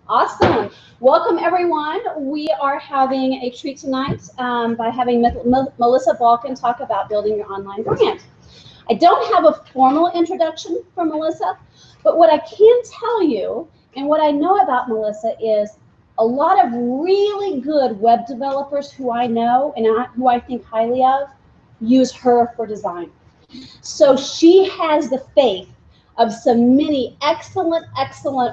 Awesome. Welcome, everyone. We are having a treat tonight by having Melissa Balkon talk about building your online brand. I don't have a formal introduction from Melissa, but what I can tell you and what I know about Melissa is a lot of really good web developers who I know and who I think highly of use her for design. So she has the faith of many excellent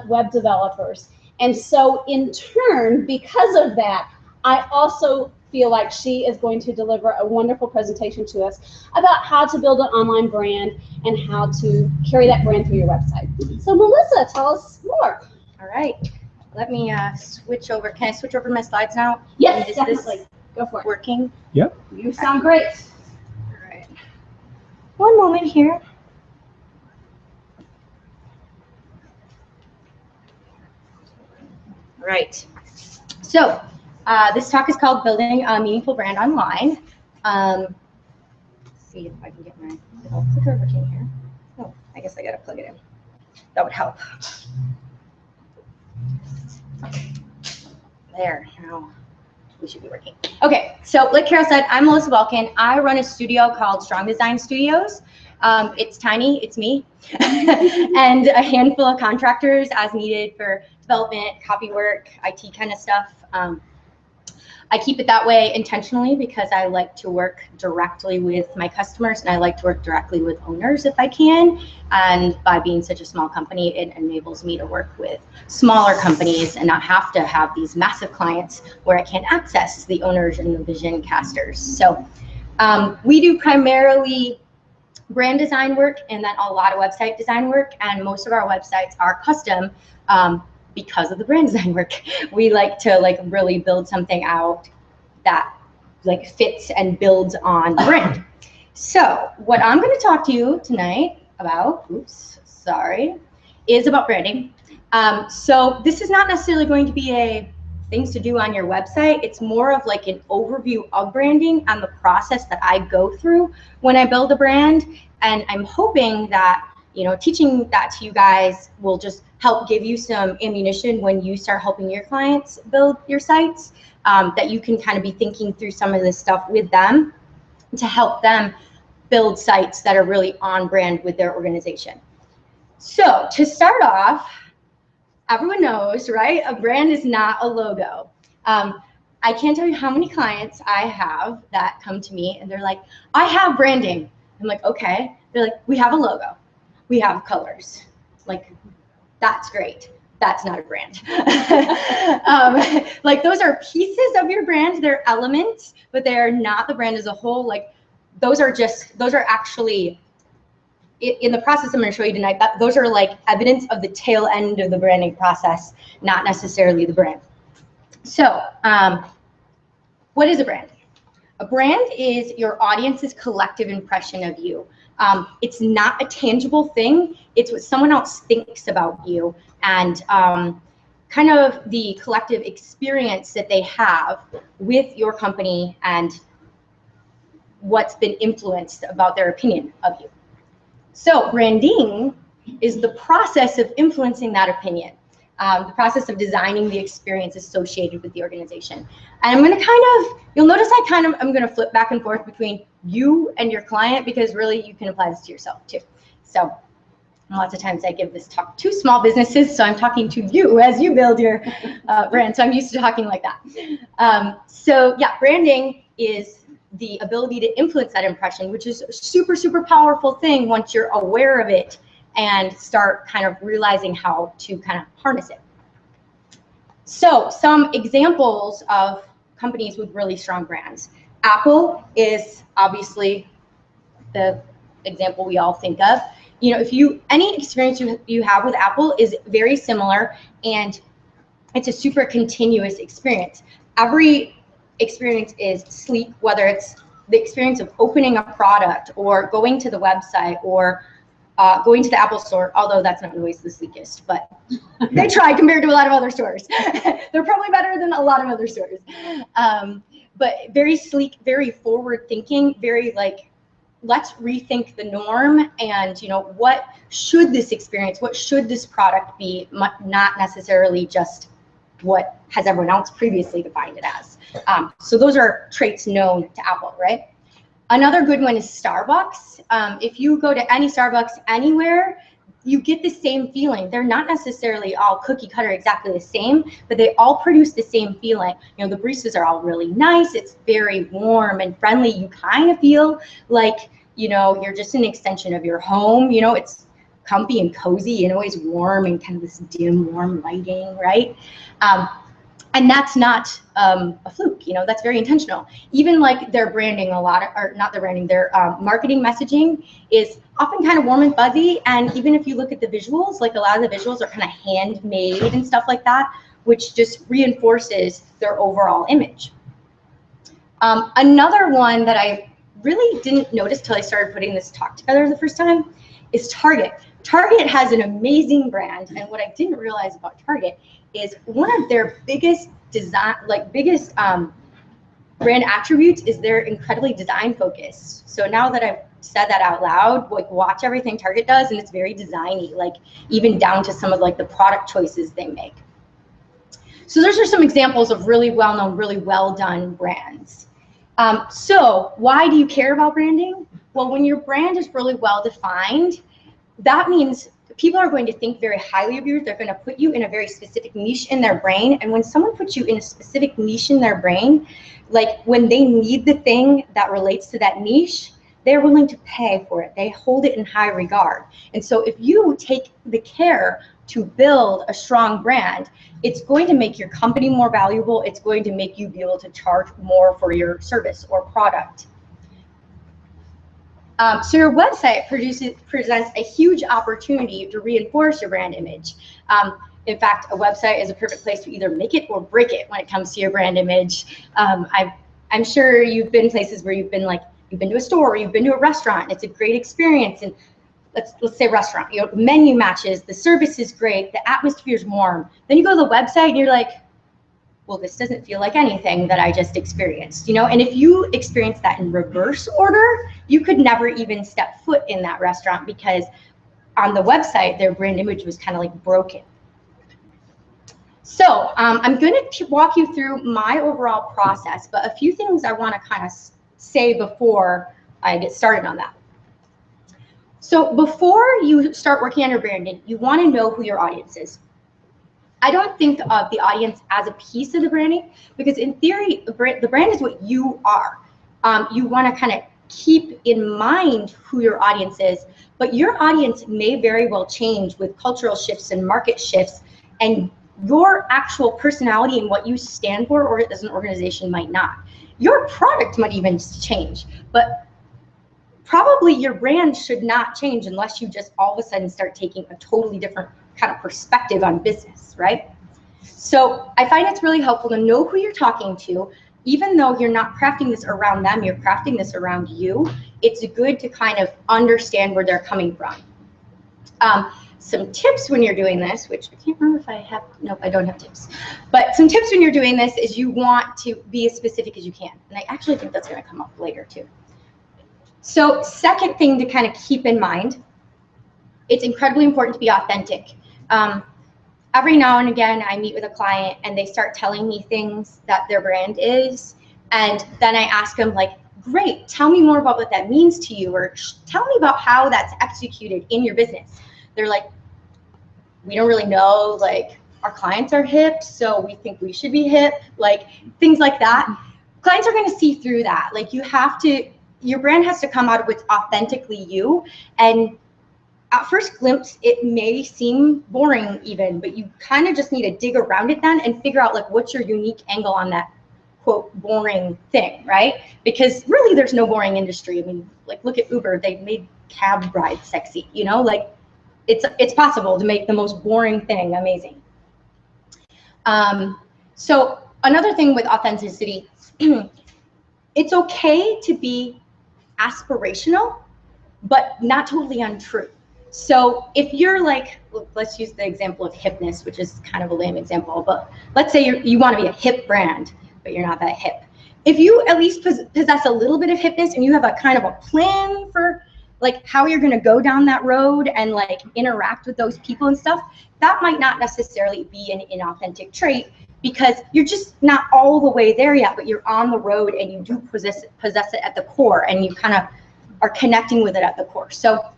web developers. And so in turn, because of that, I also feel like she is going to deliver a wonderful presentation to us about how to build an online brand and how to carry that brand through your website. So Melissa, tell us more. All right, let me switch over. Can I switch over my slides now? Yes, definitely. Go for it. Working? Yep. You sound great. All right. One moment here. All right. So this talk is called Building a Meaningful Brand Online. Let's see if I can get my little clicker working here. Oh, I guess I got to plug it in. That would help. There, now we should be working. Okay, so like Carol said, I'm Melissa Vulcan. I run a studio called Strong Design Studios. It's tiny, it's me, and a handful of contractors as needed for development, copy work, IT kind of stuff. I keep it that way intentionally because I like to work directly with my customers and I like to work directly with owners if I can. And by being such a small company, it enables me to work with smaller companies and not have to have these massive clients where I can't access the owners and the vision casters. So we do primarily brand design work and then a lot of website design work. And most of our websites are custom because of the brand design work. We like to really build something out that fits and builds on the brand. So what I'm going to talk to you tonight about, is about branding. So this is not necessarily going to be a things to do on your website. It's more of like an overview of branding and the process that I go through when I build a brand. And I'm hoping that, teaching that to you guys will just help give you some ammunition when you start helping your clients build your sites, that you can kind of be thinking through some of this stuff with them to help them build sites that are really on brand with their organization. So to start off, everyone knows, right? A brand is not a logo. I can't tell you how many clients I have that come to me and they're like, I have branding. I'm like, okay. They're like, we have a logo. We have colors. Like, that's great. That's not a brand. Those are pieces of your brand. They're elements, but they are not the brand as a whole. Those are actually, in the process I'm going to show you tonight, those are like evidence of the tail end of the branding process, not necessarily the brand. So what is a brand? A brand is your audience's collective impression of you. It's not a tangible thing. It's what someone else thinks about you and kind of the collective experience that they have with your company and what's been influenced about their opinion of you. So branding is the process of influencing that opinion, the process of designing the experience associated with the organization. And I'm going to you'll notice I'm going to flip back and forth between you and your client because really you can apply this to yourself too. So lots of times I give this talk to small businesses, so I'm talking to you as you build your brand. So I'm used to talking like that. So yeah, branding is the ability to influence that impression, which is a super, super powerful thing once you're aware of it and start kind of realizing how to kind of harness it. So some examples of companies with really strong brands. Apple is obviously the example we all think of. Any experience you have with Apple is very similar and it's a super continuous experience. Every experience is sleek, whether it's the experience of opening a product or going to the website or going to the Apple store, although that's not always the sleekest, but they try compared to a lot of other stores. They're probably better than a lot of other stores. But very sleek, very forward thinking, very let's rethink the norm, and what should this experience, what should this product be, not necessarily just what has everyone else previously defined it as. So those are traits known to Apple, right? Another good one is Starbucks. If you go to any Starbucks anywhere, you get the same feeling. They're not necessarily all cookie cutter exactly the same, but they all produce the same feeling. The baristas are all really nice. It's very warm and friendly. You kind of feel like, you're just an extension of your home. It's comfy and cozy and always warm and kind of this dim, warm lighting, right? And that's not a fluke, that's very intentional. Even like their branding, not their branding, their marketing messaging is often kind of warm and fuzzy. And even if you look at the visuals, like a lot of the visuals are kind of handmade and stuff like that, which just reinforces their overall image. Another one that I really didn't notice till I started putting this talk together the first time is Target. Target has an amazing brand, and what I didn't realize about Target is one of their biggest brand attributes is they're incredibly design focused. So now that I've said that out loud, like watch everything Target does, and it's very designy, like even down to some of like the product choices they make. So those are some examples of really well-known, really well-done brands. So why do you care about branding? Well, when your brand is really well-defined, that means people are going to think very highly of you. They're going to put you in a very specific niche in their brain. And when someone puts you in a specific niche in their brain, like when they need the thing that relates to that niche, they're willing to pay for it. They hold it in high regard. And so if you take the care to build a strong brand, it's going to make your company more valuable. It's going to make you be able to charge more for your service or product. So your website presents a huge opportunity to reinforce your brand image. In fact, a website is a perfect place to either make it or break it when it comes to your brand image. I'm sure you've been places where you've been to a store, or you've been to a restaurant. It's a great experience, and let's say restaurant. Menu matches, the service is great, the atmosphere is warm. Then you go to the website and you're like, well, this doesn't feel like anything that I just experienced, And if you experience that in reverse order, you could never even step foot in that restaurant because on the website, their brand image was kind of like broken. So I'm going to walk you through my overall process, but a few things I want to kind of say before I get started on that. So before you start working on your branding, you want to know who your audience is. I don't think of the audience as a piece of the branding because in theory, the brand is what you are. You want to kind of keep in mind who your audience is, but your audience may very well change with cultural shifts and market shifts, and your actual personality and what you stand for or as an organization might not. Your product might even change, but probably your brand should not change unless you just all of a sudden start taking a totally different kind of perspective on business, right? So I find it's really helpful to know who you're talking to. Even though you're not crafting this around them, you're crafting this around you, it's good to kind of understand where they're coming from. Some tips when you're doing this, which I can't remember if I have, nope, I don't have tips. But some tips when you're doing this is you want to be as specific as you can. And I actually think that's going to come up later too. So second thing to kind of keep in mind, it's incredibly important to be authentic. Every now and again, I meet with a client and they start telling me things that their brand is. And then I ask them like, great, tell me more about what that means to you, or tell me about how that's executed in your business. They're like, we don't really know, like our clients are hip, so we think we should be hip, like things like that. Clients are gonna see through that. Like your brand has to come out of what's authentically you. And at first glimpse, it may seem boring even, but you kind of just need to dig around it then and figure out like what's your unique angle on that quote boring thing, right? Because really there's no boring industry. I mean, like look at Uber, they made cab rides sexy, like it's possible to make the most boring thing amazing. So another thing with authenticity, it's okay to be aspirational, but not totally untrue. So if you're like, let's use the example of hipness, which is kind of a lame example, but let's say you want to be a hip brand, but you're not that hip. if you at least possess a little bit of hipness and you have a kind of a plan for like how you're going to go down that road and like interact with those people and stuff, that might not necessarily be an inauthentic trait, because you're just not all the way there yet, but you're on the road and you do possess it at the core, and you kind of are connecting with it at the core. So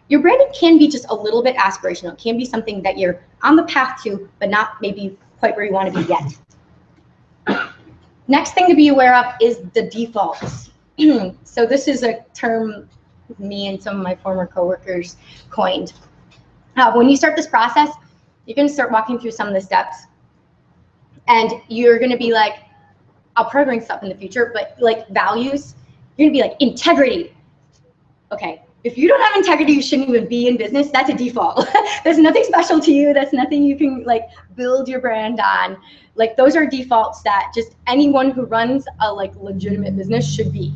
your branding can be just a little bit aspirational. It can be something that you're on the path to, but not maybe quite where you want to be yet. Next thing to be aware of is the defaults. So this is a term me and some of my former coworkers coined. When you start this process, you're going to start walking through some of the steps, and you're going to be like, I'll probably bring stuff in the future, but like values, you're going to be like integrity. Okay, if you don't have integrity, you shouldn't even be in business. That's a default. There's nothing special to you. That's nothing you can like build your brand on. Like those are defaults that just anyone who runs a like legitimate business should be.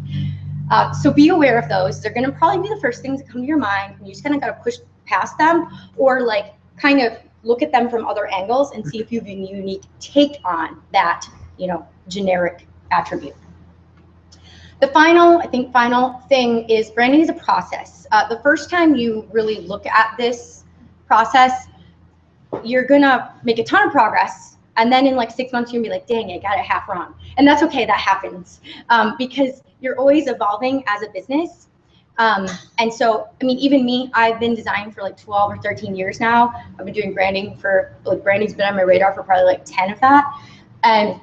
So be aware of those. They're going to probably be the first things that come to your mind, and you just kind of got to push past them, or like kind of look at them from other angles and see if you have a unique take on that, you know, generic attribute. The final thing is branding is a process. The first time you really look at this process, you're gonna make a ton of progress, and then in like 6 months you're gonna be like, dang, I got it half wrong. And that's okay, that happens, because you're always evolving as a business. And so, I mean, even me, I've been designing for like 12 or 13 years now. I've been doing branding for, like, branding's been on my radar for probably like 10 of that. And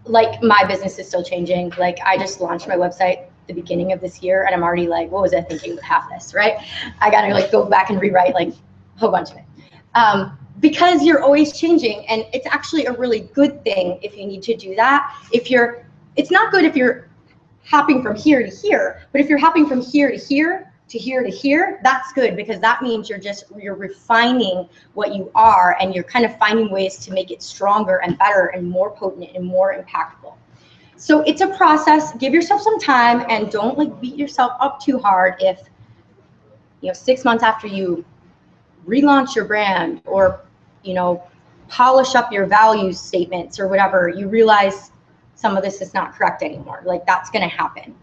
like my business is still changing. Like I just launched my website the beginning of this year, and I'm already like, what was I thinking with half this, right? I gotta like go back and rewrite like a whole bunch of it. Because you're always changing, and it's actually a really good thing if you need to do that. It's not good if you're hopping from here to here, but if you're hopping from here to here to here to here, that's good, because that means you're refining what you are, and you're kind of finding ways to make it stronger and better and more potent and more impactful. So it's a process. Give yourself some time, and don't like beat yourself up too hard if, you know, 6 months after you relaunch your brand, or, you know, polish up your values statements or whatever, you realize some of this is not correct anymore. Like that's going to happen.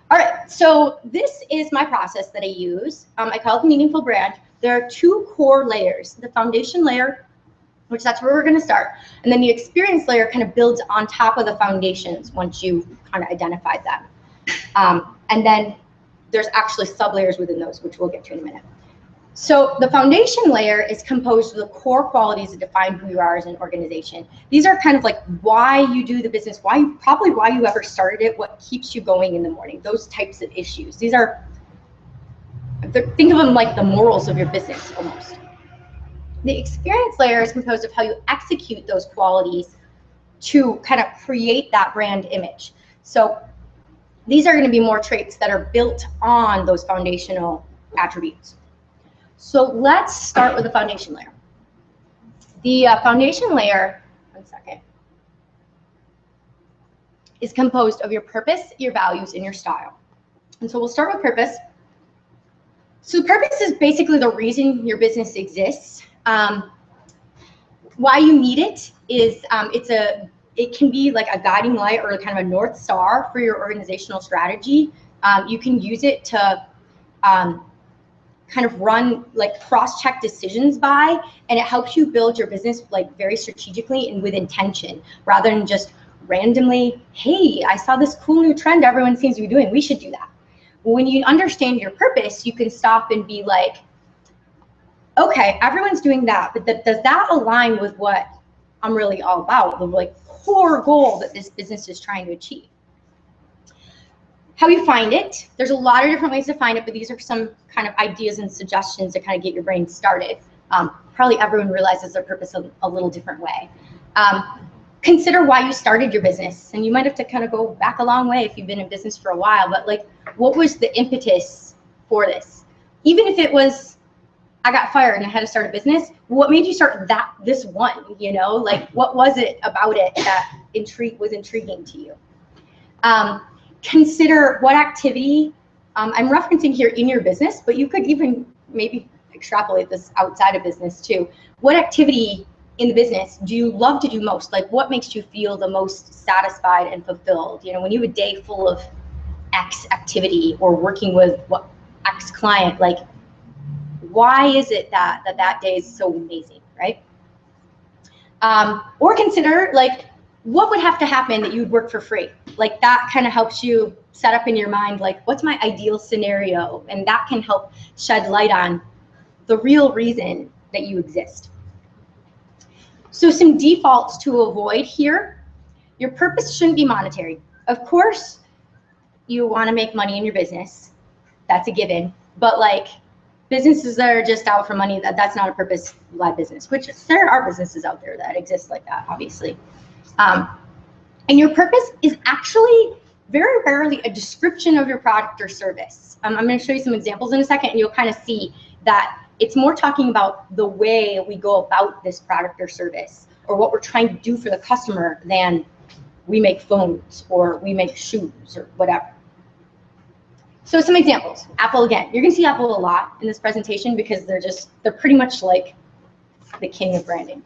All right, so this is my process that I use. I call it the meaningful brand. There are 2 core layers: the foundation layer, which that's where we're going to start, and then the experience layer kind of builds on top of the foundations once you kind of identified them. And then there's actually sub layers within those, which we'll get to in a minute. So the foundation layer is composed of the core qualities that define who you are as an organization. These are kind of like why you do the business, probably why you ever started it, what keeps you going in the morning, those types of issues. These are, think of them like the morals of your business almost. The experience layer is composed of how you execute those qualities to kind of create that brand image. So these are going to be more traits that are built on those foundational attributes. So let's start with the foundation layer. The foundation layer, one second, is composed of your purpose, your values, and your style. And so we'll start with purpose. So purpose is basically the reason your business exists. Why you need it is it can be like a guiding light or kind of a North Star for your organizational strategy. You can use it to kind of run like cross-check decisions by, and it helps you build your business like very strategically and with intention, rather than just randomly, hey, I saw this cool new trend everyone seems to be doing, we should do that. When you understand your purpose, you can stop and be like, okay, everyone's doing that, but does that align with what I'm really all about, the like core goal that this business is trying to achieve? How you find it, there's a lot of different ways to find it, but these are some kind of ideas and suggestions to kind of get your brain started. Probably everyone realizes their purpose a little different way. Consider why you started your business, and you might have to kind of go back a long way if you've been in business for a while, but like, what was the impetus for this? Even if it was, I got fired and I had to start a business, what made you start this one, you know? Like, what was it about it that was intriguing to you? Consider what activity, I'm referencing here in your business, but you could even maybe extrapolate this outside of business too. What activity in the business do you love to do most? Like, what makes you feel the most satisfied and fulfilled? You know, when you have a day full of X activity or working with what X client, like, why is it that day is so amazing, right? Or consider, like, what would have to happen that you would work for free? Like, that kind of helps you set up in your mind, like, what's my ideal scenario? And that can help shed light on the real reason that you exist. So some defaults to avoid here. Your purpose shouldn't be monetary. Of course, you want to make money in your business. That's a given. But like, businesses that are just out for money, that's not a purpose-led business, which there are businesses out there that exist like that, obviously. And your purpose is actually very rarely a description of your product or service. I'm going to show you some examples in a second, and you'll kind of see that it's more talking about the way we go about this product or service, or what we're trying to do for the customer, than we make phones or we make shoes or whatever. So some examples. Apple again. You're going to see Apple a lot in this presentation because they're pretty much like the king of branding.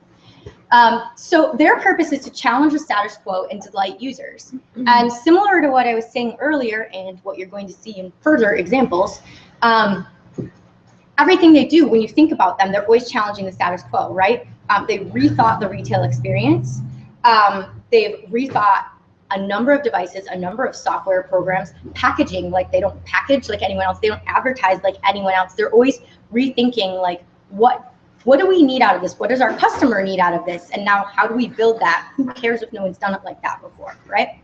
So their purpose is to challenge the status quo and delight users. And similar to what I was saying earlier and what you're going to see in further examples, everything they do, when you think about them, they're always challenging the status quo, right? They've rethought the retail experience. They've rethought a number of devices, a number of software programs, packaging, like they don't package like anyone else. They don't advertise like anyone else. They're always rethinking, like, what do we need out of this? What does our customer need out of this? And now how do we build that? Who cares if no one's done it like that before, right?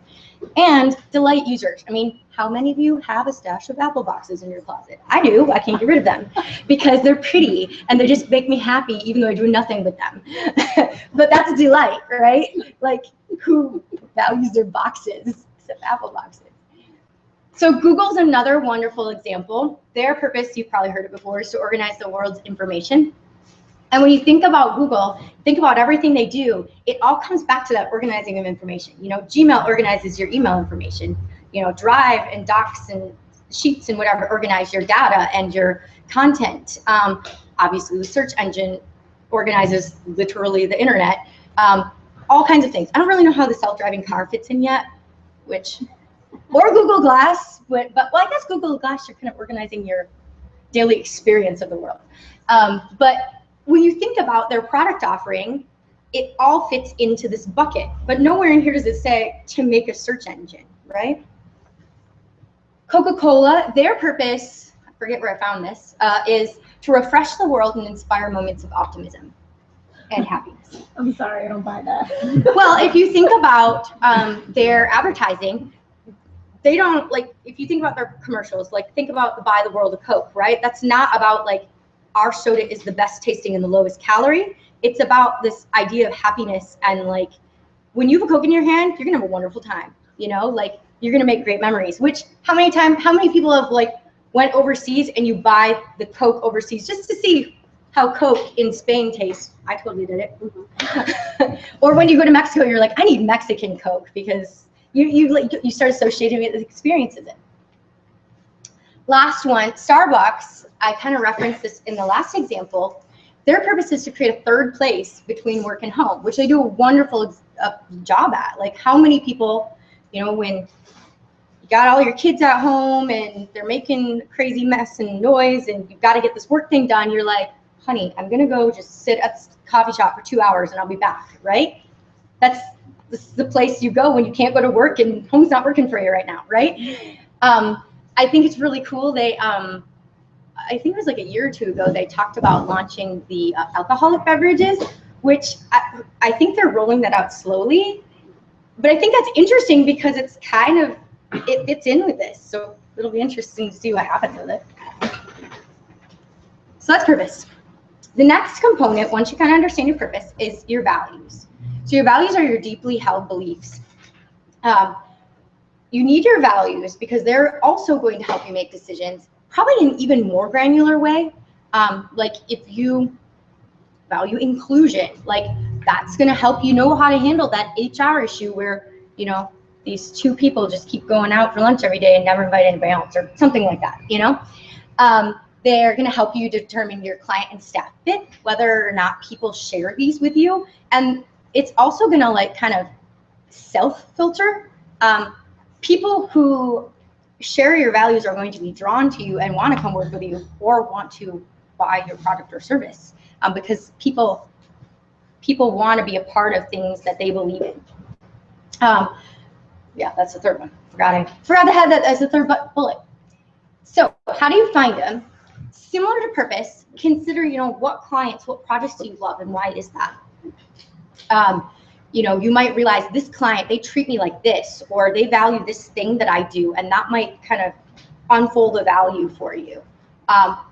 And delight users. I mean, how many of you have a stash of Apple boxes in your closet? I do. I can't get rid of them because they're pretty and they just make me happy even though I do nothing with them. But that's a delight, right? Like, who values their boxes except Apple boxes? So Google's another wonderful example. Their purpose, you've probably heard it before, is to organize the world's information. And when you think about Google, think about everything they do, it all comes back to that organizing of information. You know, Gmail organizes your email information. You know, Drive and Docs and Sheets and whatever organize your data and your content. Obviously, the search engine organizes literally the internet. All kinds of things. I don't really know how the self-driving car fits in yet, or Google Glass, but well, I guess Google Glass, you're kind of organizing your daily experience of the world. But when you think about their product offering, it all fits into this bucket. But nowhere in here does it say to make a search engine, right? Coca-Cola, their purpose, I forget where I found this, is to refresh the world and inspire moments of optimism and happiness. I'm sorry, I don't buy that. Well, if you think about their advertising, they don't, like, if you think about their commercials, like, think about the Buy the World a Coke, right? That's not about, like, our soda is the best tasting and the lowest calorie. It's about this idea of happiness, and like, when you have a Coke in your hand, you're gonna have a wonderful time, you know, like, you're gonna make great memories. Which, how many people have like went overseas and you buy the Coke overseas just to see how Coke in Spain tastes? I totally did it. Or when you go to Mexico, you're like, I need Mexican Coke, because you start associating it with experiences. Last one, Starbucks. I kind of referenced this in the last example. Their purpose is to create a third place between work and home, which they do a wonderful job at. Like, how many people, you know, when you got all your kids at home and they're making crazy mess and noise and you've got to get this work thing done, you're like, honey, I'm going to go just sit at the coffee shop for 2 hours and I'll be back, right? This is the place you go when you can't go to work and home's not working for you right now, right? I think it's really cool. They, I think it was like a year or two ago, they talked about launching the alcoholic beverages, which I think they're rolling that out slowly. But I think that's interesting because it's kind of, it fits in with this. So it'll be interesting to see what happens with it. So that's purpose. The next component, once you kind of understand your purpose, is your values. So your values are your deeply held beliefs. You need your values because they're also going to help you make decisions, probably in an even more granular way. Like, if you value inclusion, like, that's going to help you know how to handle that HR issue where, you know, these two people just keep going out for lunch every day and never invite anybody else, or something like that, you know? They're going to help you determine your client and staff fit, whether or not people share these with you. And it's also going to like kind of self-filter. People who share your values are going to be drawn to you and want to come work with you or want to buy your product or service, because people want to be a part of things that they believe in. Yeah, that's the third one. Forgot to have that as the third bullet. So how do you find them? Similar to purpose, consider, you know, what clients, what projects do you love and why is that? You know, you might realize this client, they treat me like this, or they value this thing that I do, and that might kind of unfold a value for you.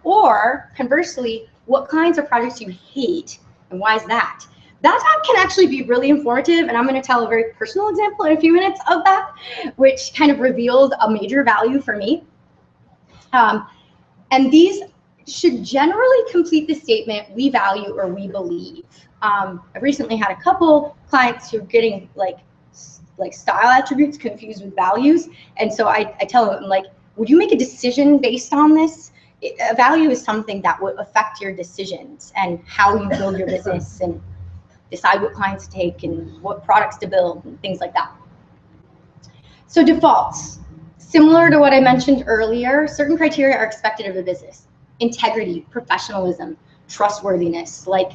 Or conversely, what clients or projects you hate and why is that? That can actually be really informative, and I'm going to tell a very personal example in a few minutes of that, which kind of revealed a major value for me. And these should generally complete the statement, we value or we believe. I've recently had a couple clients who are getting like style attributes confused with values, and so I tell them, like, would you make a decision based on this? A value is something that would affect your decisions and how you build your business and decide what clients to take and what products to build and things like that. So defaults, similar to what I mentioned earlier, certain criteria are expected of a business. Integrity, professionalism, trustworthiness. Like,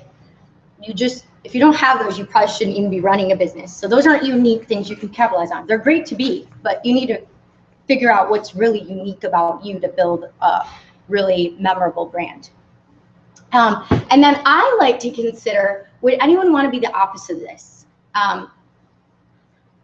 if you don't have those, you probably shouldn't even be running a business. So those aren't unique things you can capitalize on. They're great to be, but you need to figure out what's really unique about you to build a really memorable brand. And then I like to consider, would anyone want to be the opposite of this?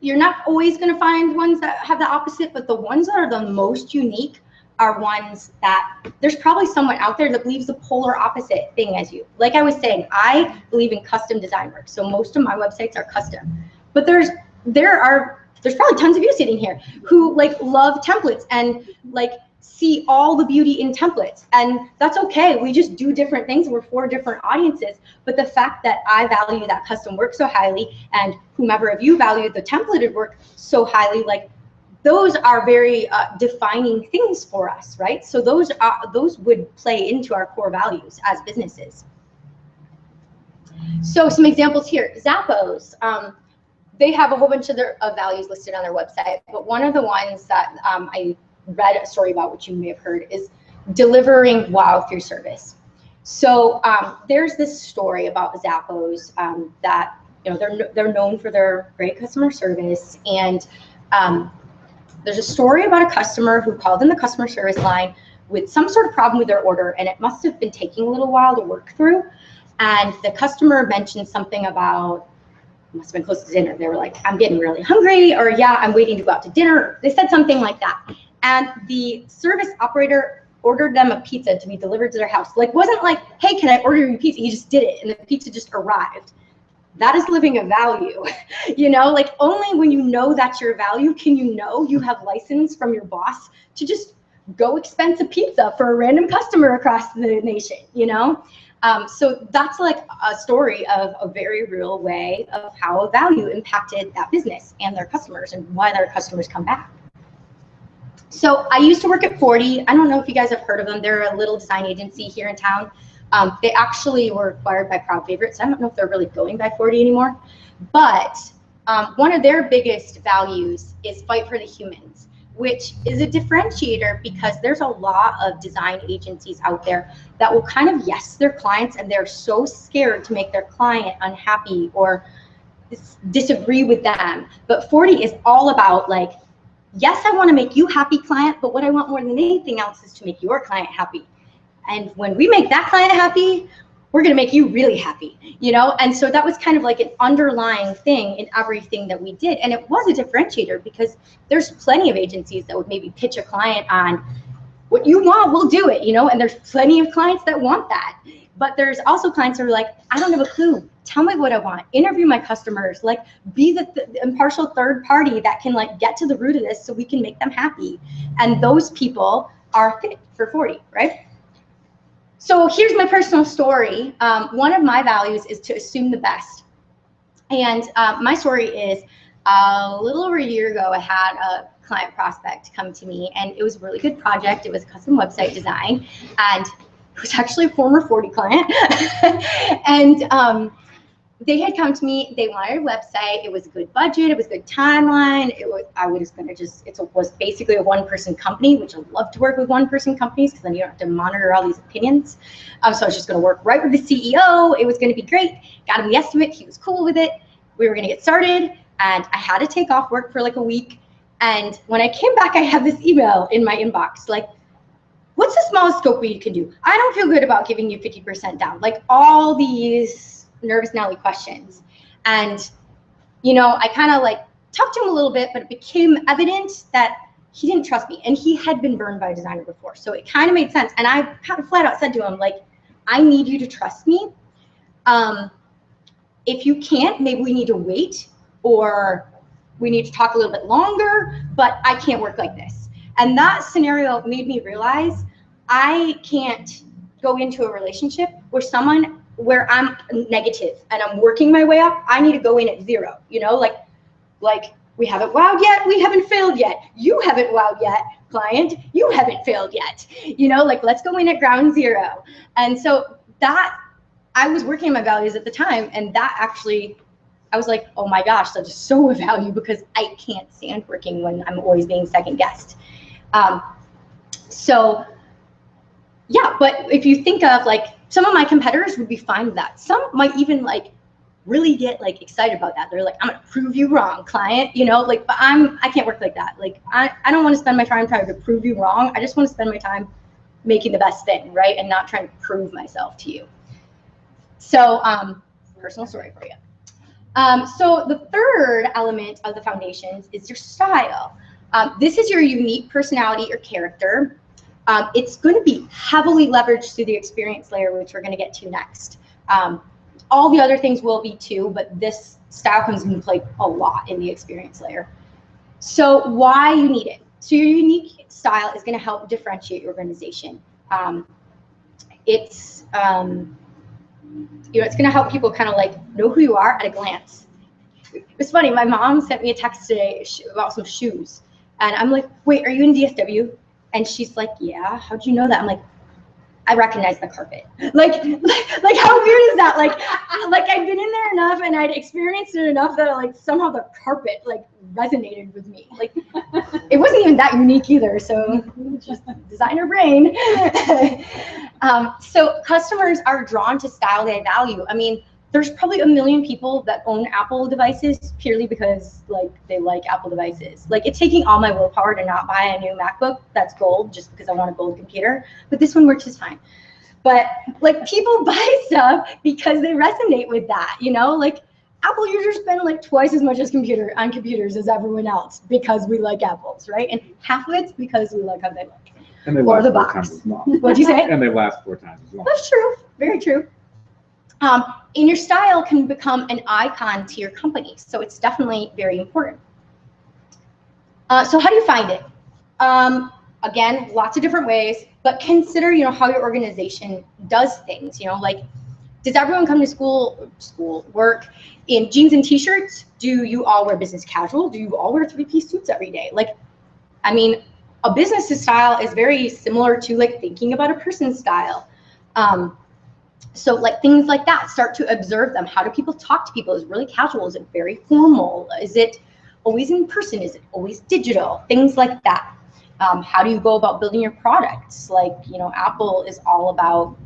You're not always going to find ones that have the opposite, but the ones that are the most unique are ones that there's probably someone out there that believes the polar opposite thing as you. Like I was saying, I believe in custom design work, so most of my websites are custom. But there's probably tons of you sitting here who like love templates and like see all the beauty in templates, and that's okay. We just do different things. We're for different audiences. But the fact that I value that custom work so highly, and whomever of you value the templated work so highly, like those are very defining things for us, right? So those would play into our core values as businesses. So some examples here. Zappos, they have a whole bunch of their values listed on their website, but one of the ones that I read a story about, which you may have heard, is delivering wow through service. So there's this story about Zappos that, you know, they're known for their great customer service, and there's a story about a customer who called in the customer service line with some sort of problem with their order, and it must have been taking a little while to work through. And the customer mentioned something about, it must have been close to dinner. They were like, I'm getting really hungry, or yeah, I'm waiting to go out to dinner. They said something like that. And the service operator ordered them a pizza to be delivered to their house. Like, wasn't like, hey, can I order you pizza? He just did it, and the pizza just arrived. That is living a value. You know, like only when you know that's your value can you know you have license from your boss to just go expense a pizza for a random customer across the nation, you know? So that's like a story of a very real way of how a value impacted that business and their customers and why their customers come back. So I used to work at 40. I don't know if you guys have heard of them. They're a little design agency here in town. They actually were acquired by Proud Favorites. I don't know if they're really going by 40 anymore, but one of their biggest values is fight for the humans, which is a differentiator because there's a lot of design agencies out there that will kind of yes their clients, and they're so scared to make their client unhappy or disagree with them. But 40 is all about like, yes, I want to make you happy, client, but what I want more than anything else is to make your client happy. And when we make that client happy, we're going to make you really happy, you know? And so that was kind of like an underlying thing in everything that we did. And it was a differentiator because there's plenty of agencies that would maybe pitch a client on what you want, we'll do it, you know? And there's plenty of clients that want that. But there's also clients that are like, I don't have a clue. Tell me what I want. Interview my customers. Like, be the impartial third party that can like get to the root of this so we can make them happy. And those people are fit for 40, right? So here's my personal story. One of my values is to assume the best. And my story is a little over a year ago, I had a client prospect come to me, and it was a really good project. It was custom website design. And It was actually a former 40 client. And they had come to me, they wanted a website, it was a good budget, it was a good timeline, it was basically a one-person company, which I love to work with one-person companies because then you don't have to monitor all these opinions. So I was just gonna work right with the CEO, it was gonna be great, got him the estimate, he was cool with it, we were gonna get started, and I had to take off work for like a week, and when I came back, I had this email in my inbox, like, what's the smallest scope you can do? I don't feel good about giving you 50% down, like all these nervous Nelly questions. And, you know, I kind of like talked to him a little bit, but it became evident that he didn't trust me, and he had been burned by a designer before. So it kind of made sense. And I kind of flat out said to him, like, I need you to trust me. If you can't, maybe we need to wait, or we need to talk a little bit longer, but I can't work like this. And that scenario made me realize I can't go into a relationship where I'm negative and I'm working my way up. I need to go in at 0, you know, like we haven't wowed yet, we haven't failed yet. You haven't wowed yet, client, you haven't failed yet. You know, like, let's go in at ground 0. And so that, I was working on my values at the time, and that actually, I was like, oh my gosh, that is so of value, because I can't stand working when I'm always being second guessed. So yeah, but if you think of like, some of my competitors would be fine with that. Some might even like really get like excited about that. They're like, I'm gonna prove you wrong, client, you know, like, but I can't work like that. Like, I don't want to spend my time trying to prove you wrong. I just want to spend my time making the best thing, right? And not trying to prove myself to you. So personal story for you. So the third element of the foundations is your style. This is your unique personality or character. It's going to be heavily leveraged through the experience layer, which we're going to get to next. All the other things will be too, but this style comes into play a lot in the experience layer. So why you need it? So your unique style is going to help differentiate your organization. It's it's going to help people kind of like know who you are at a glance. It's funny, my mom sent me a text today about some shoes, and I'm like, wait, are you in DSW? And she's like, yeah, how'd you know that? I'm like, I recognize the carpet. Like how weird is that? Like I'd been in there enough and I'd experienced it enough that like somehow the carpet like resonated with me. Like it wasn't even that unique either. So just designer brain. So customers are drawn to style they value. I mean, there's probably a million people that own Apple devices purely because like they like Apple devices. Like it's taking all my willpower to not buy a new MacBook that's gold just because I want a gold computer, but this one works just fine. But like people buy stuff because they resonate with that, you know, like Apple users spend like twice as much on computers as everyone else because we like Apples, right? And half of it's because we like how they look. And they or last the 4 box. times as long. What'd you say? And they last 4 times as long. That's true, very true. And your style can become an icon to your company. So it's definitely very important. So how do you find it? Again, lots of different ways, but consider, you know, how your organization does things, you know, like, does everyone come to work in jeans and t-shirts? Do you all wear business casual? Do you all wear 3-piece suits every day? Like, I mean, a business style is very similar to like thinking about a person's style. So like things like that, start to observe them. How do people talk to people? Is it really casual? Is it very formal? Is it always in person? Is it always digital? Things like that. How do you go about building your products? Like, you know, Apple is all about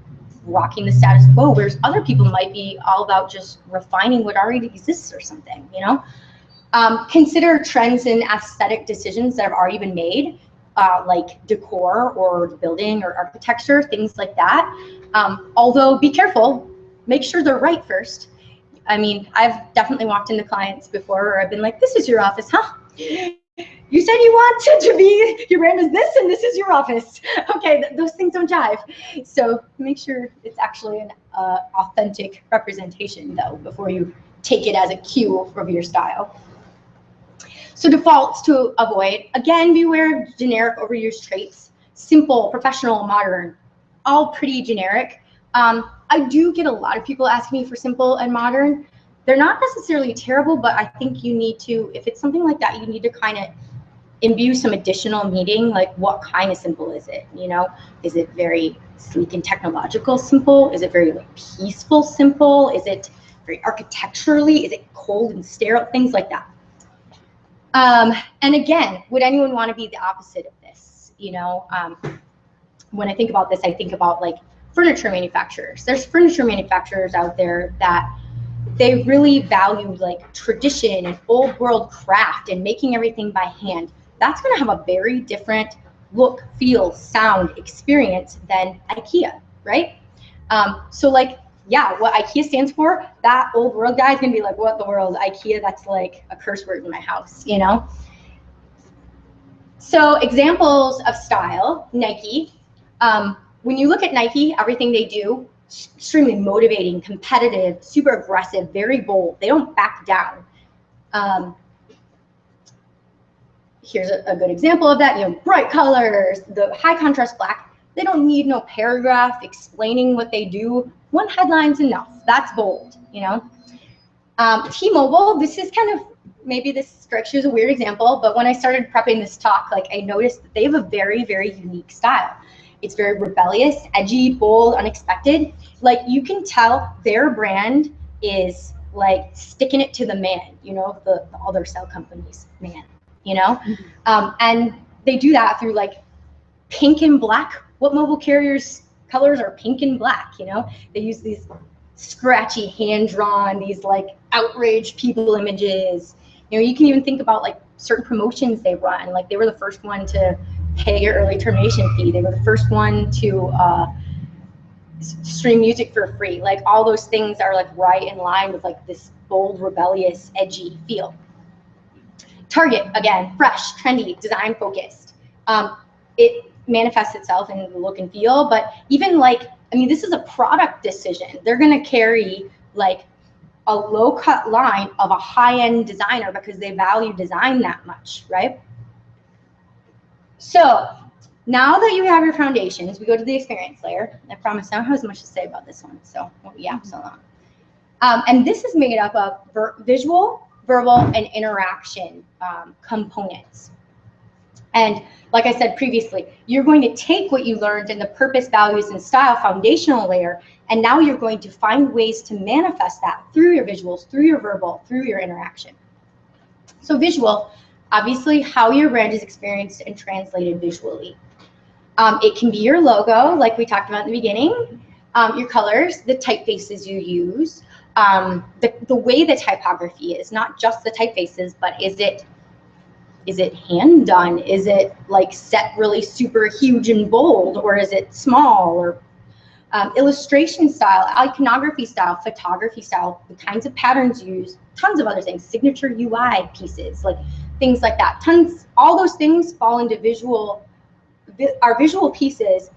rocking the status quo, whereas other people might be all about just refining what already exists or something, you know? Consider trends and aesthetic decisions that have already been made, like decor or building or architecture, things like that. Although be careful, make sure they're right first. I mean, I've definitely walked into clients before where I've been like, this is your office, huh? You said you wanted to be, your brand is this and this is your office. Okay, those things don't jive. So make sure it's actually an authentic representation though, before you take it as a cue of your style. So defaults to avoid, again, beware of generic overused traits, simple, professional, modern, all pretty generic. I do get a lot of people asking me for simple and modern. They're not necessarily terrible, but I think you need to, if it's something like that, you need to kind of imbue some additional meaning, like what kind of simple is it? You know, is it very sleek and technological simple? Is it very like peaceful simple? Is it very architecturally? Is it cold and sterile? Things like that. And again, would anyone want to be the opposite of this? You know, when I think about this, I think about like furniture manufacturers. There's furniture manufacturers out there that they really value like tradition and old world craft and making everything by hand. That's going to have a very different look, feel, sound, experience than IKEA, right? So like, yeah, what IKEA stands for, that old world guy is going to be like, what the world, IKEA, that's like a curse word in my house, you know? So examples of style, Nike. When you look at Nike, everything they do, extremely motivating, competitive, super aggressive, very bold. They don't back down. Here's a good example of that. You know, bright colors, the high contrast black. They don't need no paragraph explaining what they do. One headline's enough. That's bold, you know. T-Mobile, this is kind of, maybe this strikes you as a weird example, but when I started prepping this talk, like I noticed that they have a very, very unique style. It's very rebellious, edgy, bold, unexpected. Like you can tell their brand is like sticking it to the man, you know, the other cell companies, man, you know? And they do that through like pink and black. What mobile carriers colors are pink and black, you know? They use these scratchy hand-drawn, these like outraged people images. You know, you can even think about like certain promotions they run. Like they were the first one to pay your early termination fee. They were the first one to stream music for free. Like all those things are like right in line with like this bold, rebellious, edgy feel. Target, again, fresh, trendy, design focused. It manifests itself in the look and feel, but even like, I mean, this is a product decision. They're gonna carry like a low cut line of a high-end designer because they value design that much, right? So now that you have your foundations, we go to the experience layer. I promise I don't have as much to say about this one, so won't be so long. And this is made up of visual, verbal, and interaction components. And like I said previously, you're going to take what you learned in the purpose, values, and style foundational layer, and now you're going to find ways to manifest that through your visuals, through your verbal, through your interaction. So visual, obviously how your brand is experienced and translated visually. It can be your logo, like we talked about in the beginning, your colors, the typefaces you use, the way the typography is, not just the typefaces, but is it hand done? Is it like set really super huge and bold, or is it small? Or illustration style, iconography style, photography style, the kinds of patterns you use, tons of other things, signature UI pieces, like things like that. Tons, all those things fall into our visual pieces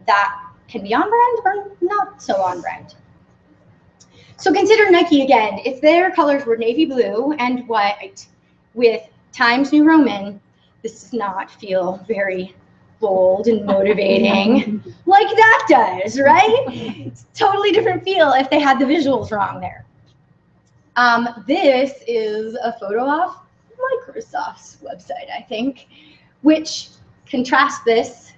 that can be on brand or not so on brand. So consider Nike again. If their colors were navy blue and white with Times New Roman, this does not feel very bold and motivating like that does, right? It's a totally different feel if they had the visuals wrong there. This is a photo off Microsoft's website, I think, which contrasts this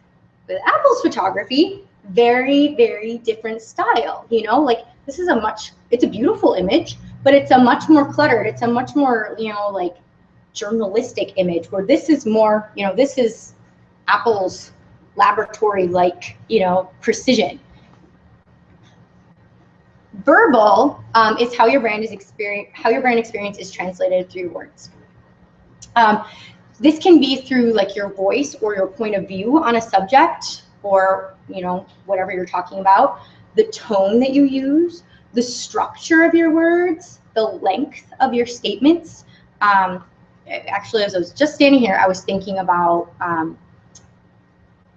with Apple's photography. Very, very different style, you know, like this is it's a beautiful image, but it's a much more cluttered, it's a much more, you know, like journalistic image, where this is more, you know, this is Apple's laboratory, like, you know, precision. Verbal is how your brand experience is translated through words. This can be through like your voice or your point of view on a subject, or, you know, whatever you're talking about, the tone that you use, the structure of your words, the length of your statements. Actually, as I was just standing here, I was thinking about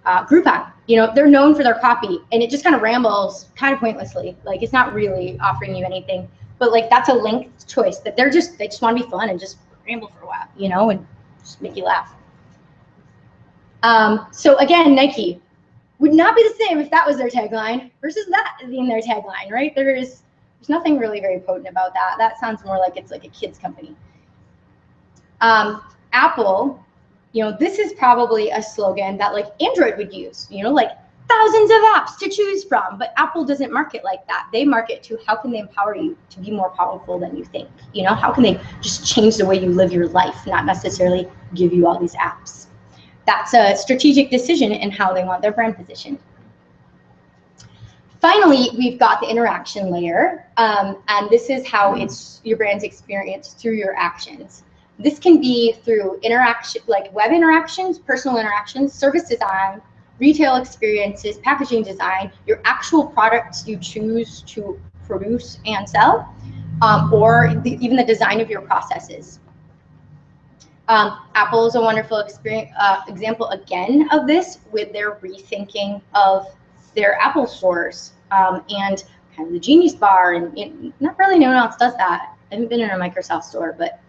Groupat. You know, they're known for their copy, and it just kind of rambles kind of pointlessly. Like it's not really offering you anything, but like that's a length choice that they just want to be fun and just ramble for a while, you know, and just make you laugh. So again, Nike would not be the same if that was their tagline versus that being their tagline, right? There's nothing really very potent about that. That sounds more like it's like a kid's company. Apple you know, this is probably a slogan that like Android would use, you know, like thousands of apps to choose from, but Apple doesn't market like that. They market to how can they empower you to be more powerful than you think, you know, how can they just change the way you live your life, not necessarily give you all these apps. That's a strategic decision in how they want their brand positioned. Finally, we've got the interaction layer, and this is how it's your brand's experience through your actions. This can be through interaction, like web interactions, personal interactions, service design, retail experiences, packaging design, your actual products you choose to produce and sell, or even the design of your processes. Apple is a wonderful example again of this with their rethinking of their Apple stores and kind of the Genius Bar, and not really no one else does that. I haven't been in a Microsoft store, but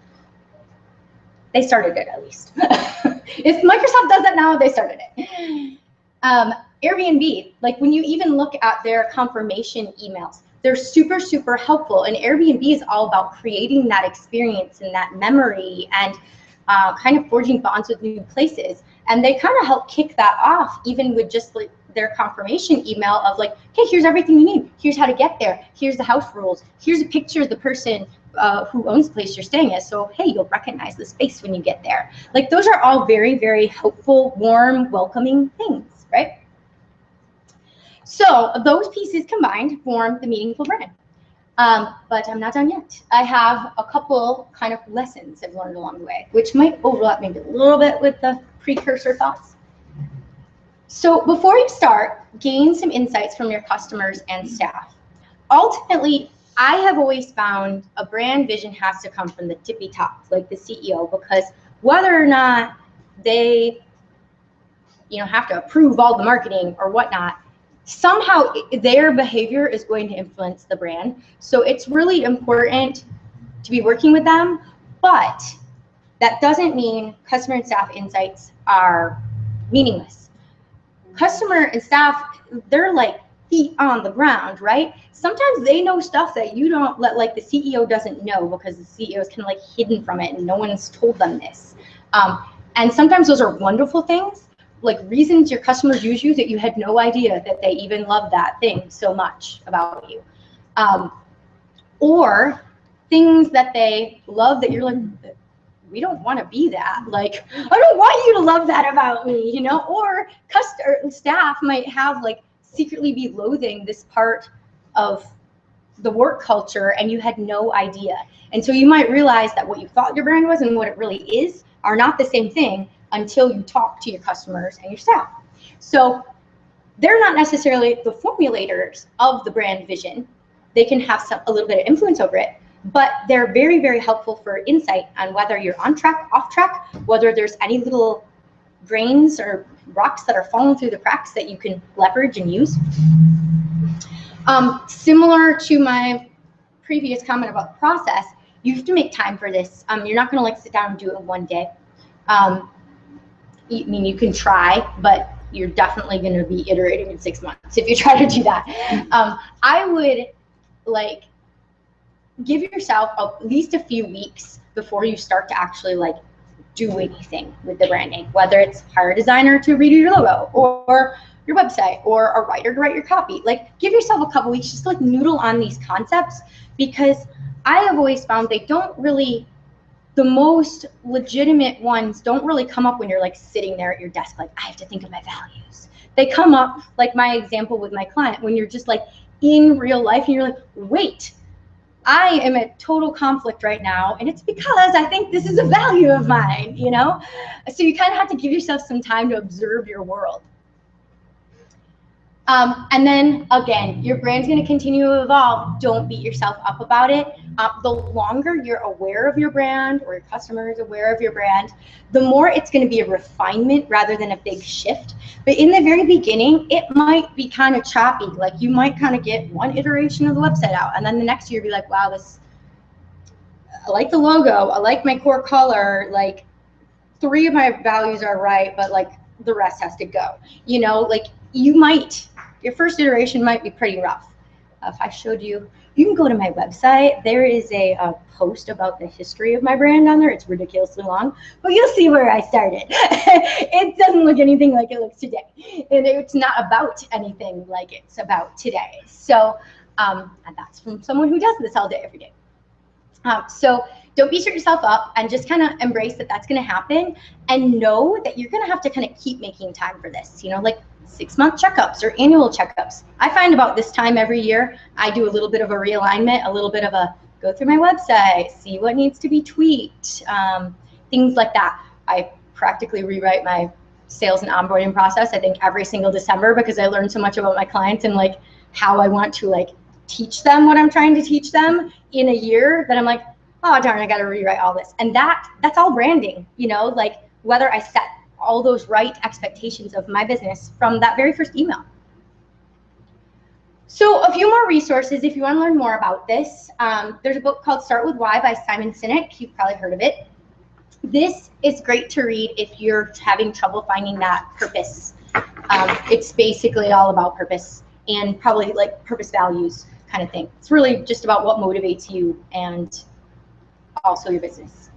they started it at least. If Microsoft does it now, they started it. Airbnb, like when you even look at their confirmation emails, they're super, super helpful. And Airbnb is all about creating that experience and that memory and kind of forging bonds with new places. And they kind of help kick that off even with just like their confirmation email of like, hey, here's everything you need. Here's how to get there. Here's the house rules. Here's a picture of the person who owns the place you're staying at. So, hey, you'll recognize the space when you get there. Like those are all very, very helpful, warm, welcoming things, right? So those pieces combined form the meaningful brand. But I'm not done yet. I have a couple kind of lessons I've learned along the way, which might overlap maybe a little bit with the precursor thoughts. So before you start, gain some insights from your customers and staff. Ultimately, I have always found a brand vision has to come from the tippy top, like the CEO, because whether or not they, you know, have to approve all the marketing or whatnot, somehow their behavior is going to influence the brand. So it's really important to be working with them, but that doesn't mean customer and staff insights are meaningless. Customer and staff, they're like feet on the ground, right? Sometimes they know stuff that you don't let, like the CEO doesn't know because the CEO is kind of like hidden from it and no one's told them this. And sometimes those are wonderful things, like reasons your customers use you that you had no idea that they even love that thing so much about you. Or things that they love that you're like, we don't want to be that. Like, I don't want you to love that about me, you know? Or staff might have like secretly be loathing this part of the work culture and you had no idea. And so you might realize that what you thought your brand was and what it really is are not the same thing until you talk to your customers and your staff. So they're not necessarily the formulators of the brand vision. They can have a little bit of influence over it, but they're very, very helpful for insight on whether you're on track, off track, whether there's any little grains or rocks that are falling through the cracks that you can leverage and use. Similar to my previous comment about process, you have to make time for this. You're not gonna like sit down and do it in one day. I mean, you can try, but you're definitely gonna be iterating in 6 months if you try to do that. I would like give yourself at least a few weeks before you start to actually like do anything with the branding, whether it's hire a designer to redo your logo or your website or a writer to write your copy. Like give yourself a couple weeks just to like noodle on these concepts, because I have always found they don't really, the most legitimate ones don't really come up when you're like sitting there at your desk like, I have to think of my values. They come up, like my example with my client, when you're just like in real life and you're like, wait, I am at total conflict right now, and it's because I think this is a value of mine, you know? So you kind of have to give yourself some time to observe your world. And then again, your brand's gonna continue to evolve. Don't beat yourself up about it. The longer you're aware of your brand or your customer is aware of your brand, the more it's gonna be a refinement rather than a big shift. But in the very beginning, it might be kind of choppy. Like you might kind of get one iteration of the website out, and then the next year be like, wow, I like the logo, I like my core color, like 3 of my values are right, but like the rest has to go. You know, like your first iteration might be pretty rough. if I showed you, you can go to my website. There is a post about the history of my brand on there. It's ridiculously long, but you'll see where I started. It doesn't look anything like it looks today. And it's not about anything like it's about today. So and that's from someone who does this all day, every day. So don't beat yourself up and just kind of embrace that that's going to happen, and know that you're going to have to kind of keep making time for this, you know, like 6-month checkups or annual checkups. I find about this time every year, I do a little bit of a realignment, a little bit of a go through my website, see what needs to be tweaked, things like that. I practically rewrite my sales and onboarding process, I think, every single December, because I learned so much about my clients and like how I want to like teach them what I'm trying to teach them in a year, that I'm like, oh darn, I got to rewrite all this. And that's all branding, you know, like whether I set all those right expectations of my business from that very first email. So a few more resources if you want to learn more about this. There's a book called Start With Why by Simon Sinek. You've probably heard of it. This is great to read if you're having trouble finding that purpose. It's basically all about purpose and probably like purpose values kind of thing. It's really just about what motivates you and also your business.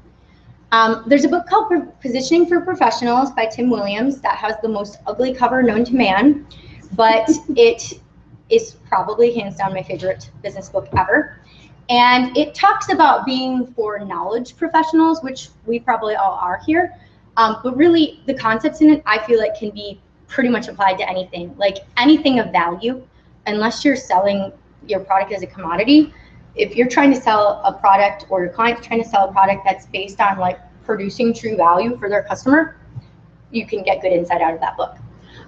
There's a book called Positioning for Professionals by Tim Williams that has the most ugly cover known to man, but it is probably hands down my favorite business book ever. And it talks about being for knowledge professionals, which we probably all are here. But really the concepts in it, I feel like, can be pretty much applied to anything, like anything of value, unless you're selling your product as a commodity. If you're trying to sell a product, or your client's trying to sell a product that's based on like producing true value for their customer, you can get good insight out of that book.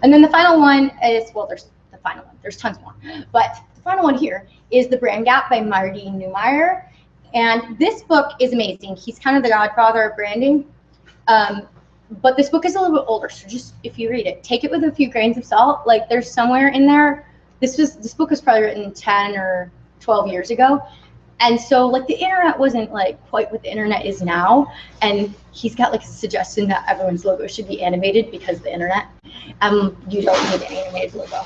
And then the final one is, well, there's the final one, there's tons more, but the final one here is The Brand Gap by Marty Neumeyer. And this book is amazing. He's kind of the godfather of branding. But this book is a little bit older, so just if you read it, take it with a few grains of salt. Like there's somewhere in there, this book was probably written 10 or 12 years ago. And so like the internet wasn't like quite what the internet is now. And he's got like a suggestion that everyone's logo should be animated because of the internet. You don't need an animated logo.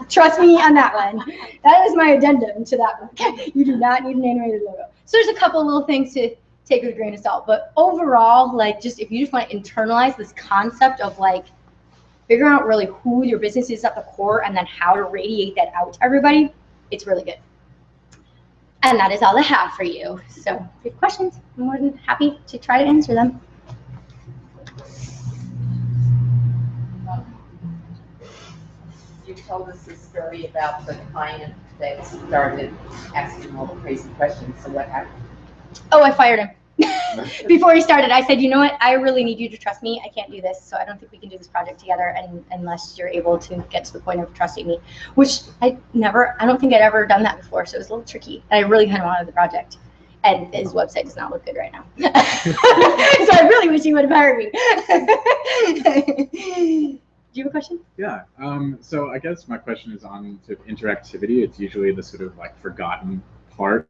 Trust me on that one. That is my addendum to that book. You do not need an animated logo. So there's a couple little things to take with a grain of salt. But overall, like just if you just want to internalize this concept of like figuring out really who your business is at the core and then how to radiate that out to everybody, it's really good. And that is all I have for you. So if you have questions, I'm more than happy to try to answer them. You told us the story about the client that started asking all the crazy questions. So what happened? Oh, I fired him. Before he started, I said, you know what? I really need you to trust me. I can't do this. So I don't think we can do this project together unless you're able to get to the point of trusting me, which I don't think I'd ever done that before. So it was a little tricky. And I really kind of wanted the project. And his website does not look good right now. So I really wish he would have hired me. Do you have a question? Yeah. So I guess my question is on to interactivity. It's usually the sort of like forgotten part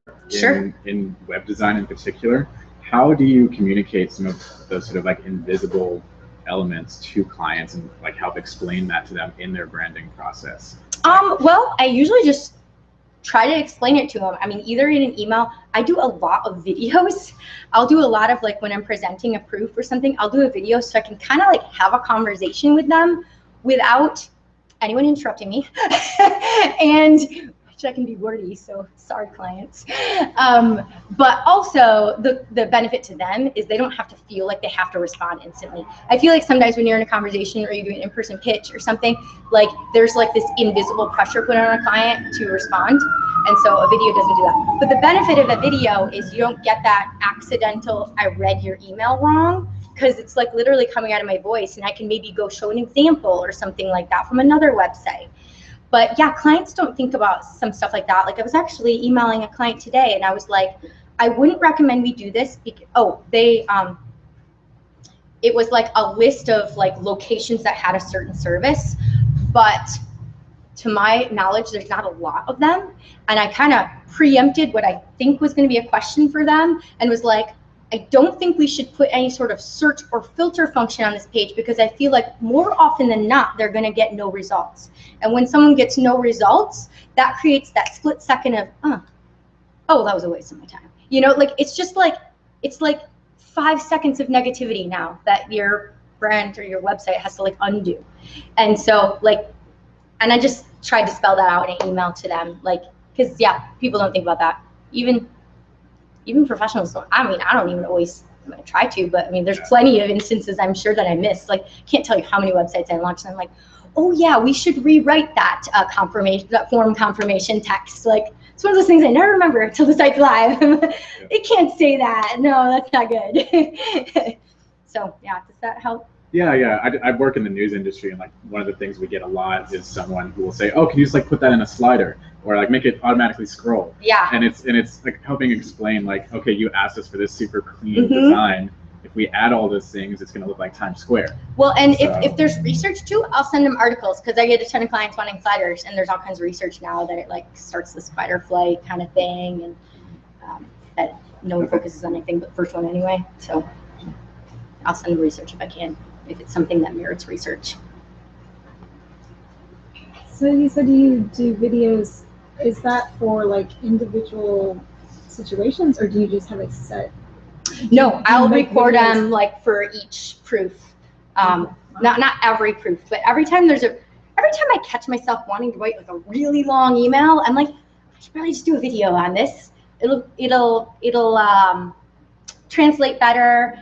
in web design in particular. How do you communicate some of those sort of like invisible elements to clients and like help explain that to them in their branding process? Well, I usually just try to explain it to them. I mean, either in an email, I do a lot of videos. I'll do a lot of like when I'm presenting a proof or something, I'll do a video so I can kind of like have a conversation with them without anyone interrupting me. And I can be wordy, so sorry clients. But also the benefit to them is they don't have to feel like they have to respond instantly. I feel like sometimes when you're in a conversation or you do an in-person pitch or something, like there's like this invisible pressure put on a client to respond. And so a video doesn't do that. But the benefit of a video is you don't get that accidental, I read your email wrong, because it's like literally coming out of my voice, and I can maybe go show an example or something like that from another website. But yeah, clients don't think about some stuff like that. Like I was actually emailing a client today and I was like, I wouldn't recommend we do this because, it was like a list of like locations that had a certain service, but to my knowledge, there's not a lot of them. And I kind of preempted what I think was going to be a question for them and was like, I don't think we should put any sort of search or filter function on this page, because I feel like more often than not, they're going to get no results. And when someone gets no results, that creates that split second of, oh, that was a waste of my time. You know, like, it's just like, it's like 5 seconds of negativity now that your brand or your website has to like undo. And so like, and I just tried to spell that out in an email to them, like, because yeah, people don't think about that. Even professionals don't. I mean, I don't even always, I'm gonna try to, but I mean, there's plenty of instances I'm sure that I missed. Like, can't tell you how many websites I launched and I'm like, oh yeah, we should rewrite that that form confirmation text. Like, it's one of those things I never remember until the site's live. It can't say that. No, that's not good. So yeah, does that help? Yeah. I work in the news industry, and like one of the things we get a lot is someone who will say, "Oh, can you just like put that in a slider, or like make it automatically scroll?" Yeah. And it's like helping explain like, okay, you asked us for this super clean design. If we add all those things, it's going to look like Times Square. Well, and so, if there's research too, I'll send them articles, because I get a ton of clients wanting sliders, and there's all kinds of research now that it like starts the spider flight kind of thing, and that no one focuses on anything but the first one anyway. So I'll send them research if I can, if it's something that merits research. So you said you do videos. Is that for like individual situations, or do you just have a set? No, I'll record them like for each proof. Not every proof, but every time I catch myself wanting to write like a really long email, I'm like, I should probably just do a video on this. It'll translate better.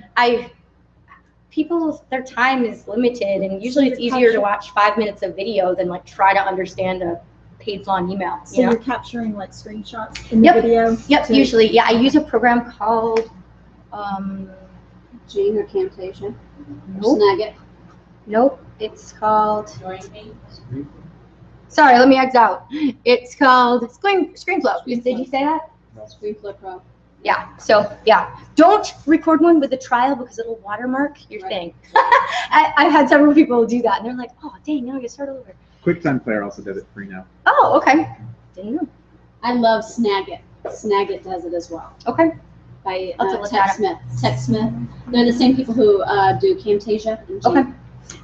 Their time is limited, and usually it's easier to watch 5 minutes of video than like try to understand a page-long email. So you're capturing like screenshots in the video? Yep, usually. Yeah, I use a program called Gene or Camtasia? Nope. Snagit? Nope, it's called, sorry, let me X out. It's called ScreenFlow. Did you say that? ScreenFlow Pro. Yeah, so yeah, don't record one with a trial because it'll watermark your thing. I've had several people do that, and they're like, oh, dang, now I gotta start over. QuickTime Player also does it free now. Oh, okay. Didn't know. I love Snagit. Snagit does it as well. Okay. By TechSmith. TechSmith. They're the same people who do Camtasia. And Okay.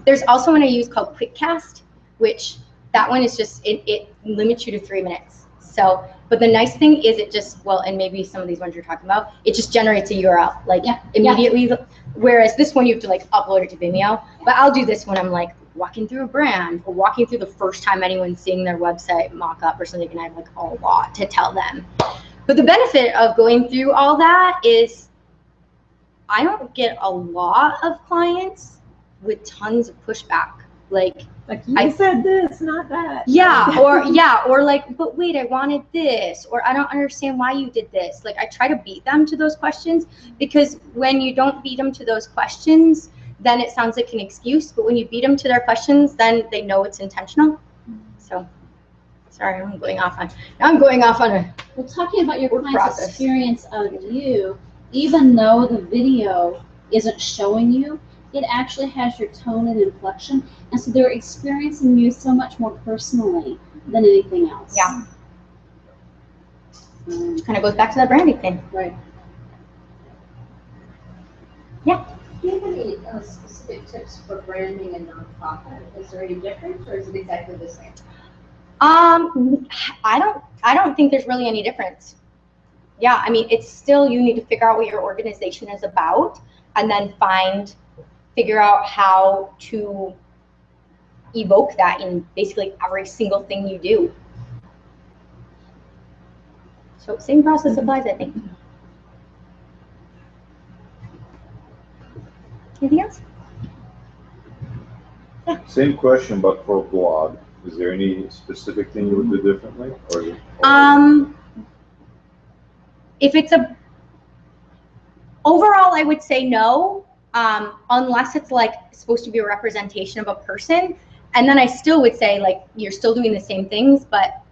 There's also one I use called QuickCast, which that one is just, it limits you to 3 minutes. So, but the nice thing is it just, well, and maybe some of these ones you're talking about, it just generates a URL like immediately. Yeah. Whereas this one you have to like upload it to Vimeo. But I'll do this when I'm like walking through a brand or walking through the first time anyone's seeing their website mock-up or something, and I have like a lot to tell them. But the benefit of going through all that is I don't get a lot of clients with tons of pushback. Like you said this, not that. Yeah, or like, but wait, I wanted this, or I don't understand why you did this. Like, I try to beat them to those questions, because when you don't beat them to those questions, then it sounds like an excuse. But when you beat them to their questions, then they know it's intentional. So, sorry, I'm going off on a. Well, talking about your client's experience of you, even though the video isn't showing you, it actually has your tone and inflection, and so they're experiencing you so much more personally than anything else. Yeah. Kind of goes back to that branding thing. Right. Yeah. Do you have any specific tips for branding a nonprofit? Is there any difference, or is it exactly the same? I don't think there's really any difference. Yeah, I mean, it's still, you need to figure out what your organization is about, and then figure out how to evoke that in basically every single thing you do. So same process applies, I think. Anything else? Yeah. Same question, but for a blog. Is there any specific thing you would do differently? Or is it if it's overall, I would say no. Unless it's like supposed to be a representation of a person, and then I still would say like you're still doing the same things, but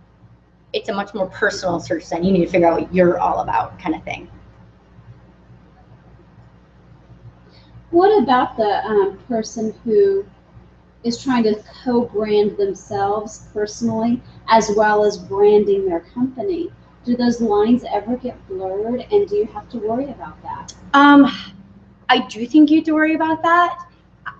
it's a much more personal search. Then you need to figure out what you're all about, kind of thing. What about the person who is trying to co-brand themselves personally as well as branding their company? Do those lines ever get blurred, and do you have to worry about that? I do think you have to worry about that,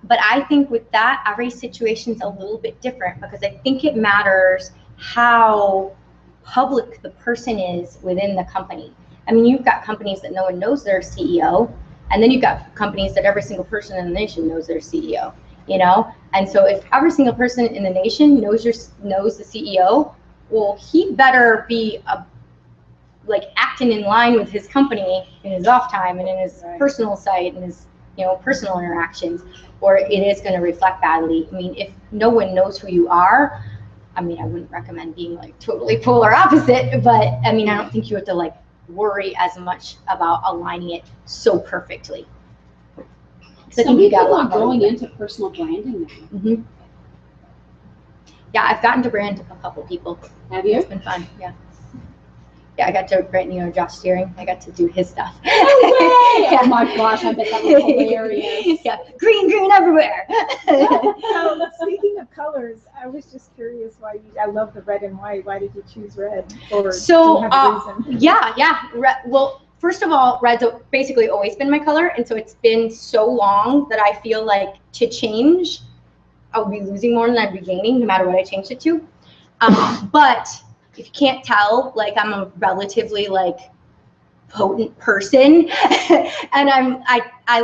but I think with that, every situation's a little bit different because I think it matters how public the person is within the company. I mean, you've got companies that no one knows their CEO, and then you've got companies that every single person in the nation knows their CEO, you know? And so if every single person in the nation knows the CEO, well, he better be like acting in line with his company in his off time and in his personal site and his, you know, personal interactions, or it is going to reflect badly. I mean, if no one knows who you are, I mean, I wouldn't recommend being like totally polar opposite, but I mean, I don't think you have to like worry as much about aligning it so perfectly. So many people are going into personal branding now. Mm-hmm. Yeah, I've gotten to brand a couple people. Have you? It's been fun, yeah. Yeah, I got to brand, you know, Josh Steering. I got to do his stuff. No way! Yeah. Oh my gosh, I bet that was hilarious. Yeah, green everywhere. So speaking of colors, I was just curious why I love the red and white. Why did you choose red? Or So, do you have a reason? yeah. Well, first of all, red's basically always been my color, and so it's been so long that I feel like to change, I'll be losing more than I'd be gaining, no matter what I changed it to. But if you can't tell, like I'm a relatively like potent person, and I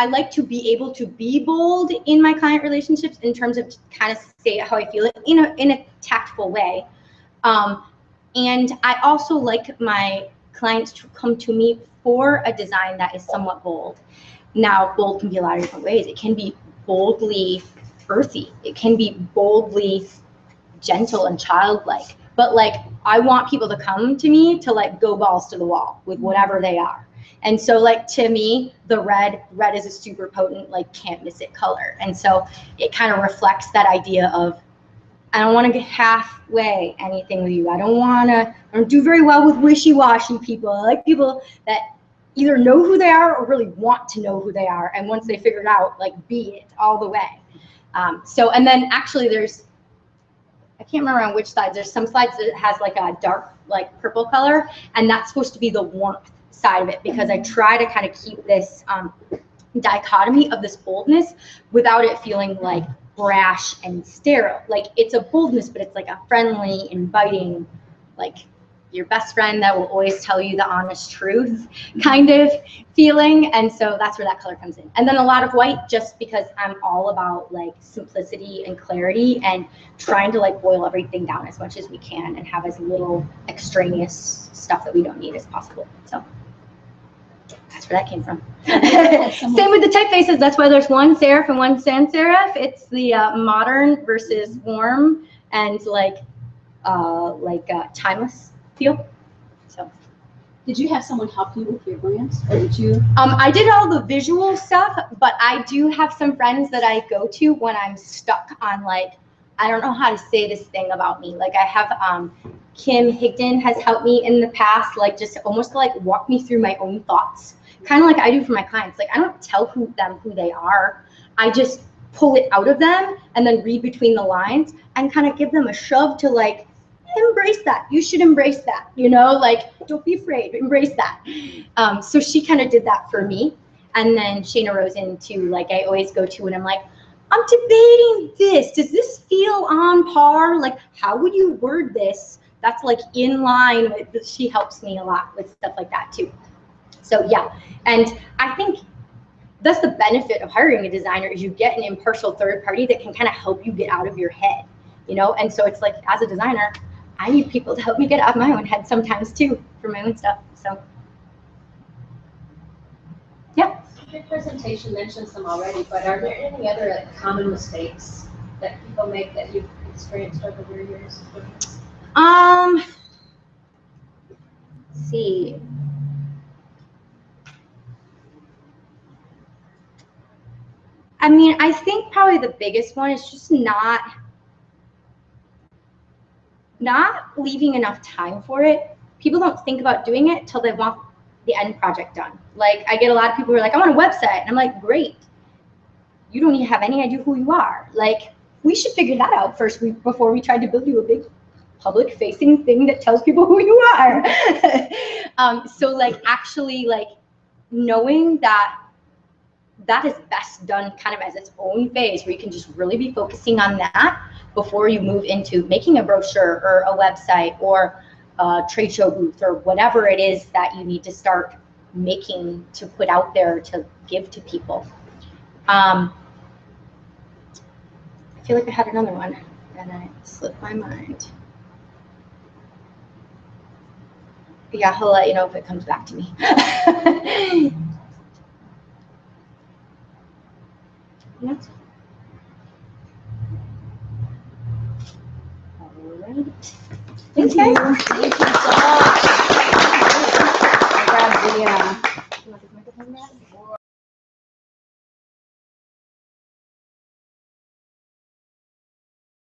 like to be able to be bold in my client relationships in terms of kind of say how I feel it in a tactful way. And I also like my clients to come to me for a design that is somewhat bold. Now, bold can be a lot of different ways. It can be boldly earthy. It can be boldly gentle and childlike. But like, I want people to come to me to like go balls to the wall with whatever they are. And so like, to me, the red is a super potent, like can't miss it color. And so it kind of reflects that idea of, I don't want to get halfway anything with you. I don't do very well with wishy-washy people. I like people that either know who they are or really want to know who they are. And once they figure it out, like be it all the way. And then actually I can't remember on which slides. There's some slides that has like a dark, like purple color, and that's supposed to be the warmth side of it because I try to kind of keep this dichotomy of this boldness without it feeling like brash and sterile. Like it's a boldness, but it's like a friendly, inviting, like your best friend that will always tell you the honest truth kind of feeling. And so that's where that color comes in. And then a lot of white, just because I'm all about like simplicity and clarity and trying to like boil everything down as much as we can and have as little extraneous stuff that we don't need as possible. So that's where that came from. Same with the typefaces. That's why there's one serif and one sans serif. It's the modern versus warm and like timeless feel. So, did you have someone help you with your brands, or did you? I did all the visual stuff, but I do have some friends that I go to when I'm stuck on like, I don't know how to say this thing about me. Like I have Kim Higdon has helped me in the past, like just almost to, like walk me through my own thoughts, kind of like I do for my clients. Like I don't tell them who they are. I just pull it out of them and then read between the lines and kind of give them a shove to like, embrace that. You should embrace that, you know, like don't be afraid, embrace that. So she kind of did that for me. And then Shayna Rosen too, like I always go to when I'm like, I'm debating this. Does this feel on par? Like, how would you word this? That's like in line with, she helps me a lot with stuff like that too. So yeah, and I think that's the benefit of hiring a designer is you get an impartial third party that can kind of help you get out of your head, you know? And so it's like, as a designer, I need people to help me get out of my own head sometimes too for my own stuff. So, yeah. Your presentation mentioned some already, but are there any other like common mistakes that people make that you've experienced over your years? Let's see. I mean, I think probably the biggest one is just not leaving enough time for it. People don't think about doing it till they want the end project done. Like I get a lot of people who are like, I want a website. And I'm like, great. You don't even have any idea who you are. Like we should figure that out first before we try to build you a big public facing thing that tells people who you are. So like actually like knowing that that is best done kind of as its own phase where you can just really be focusing on that before you move into making a brochure or a website or a trade show booth or whatever it is that you need to start making to put out there to give to people. I feel like I had another one and it slipped my mind. Yeah, I'll let you know if it comes back to me. That's all right. Thank you.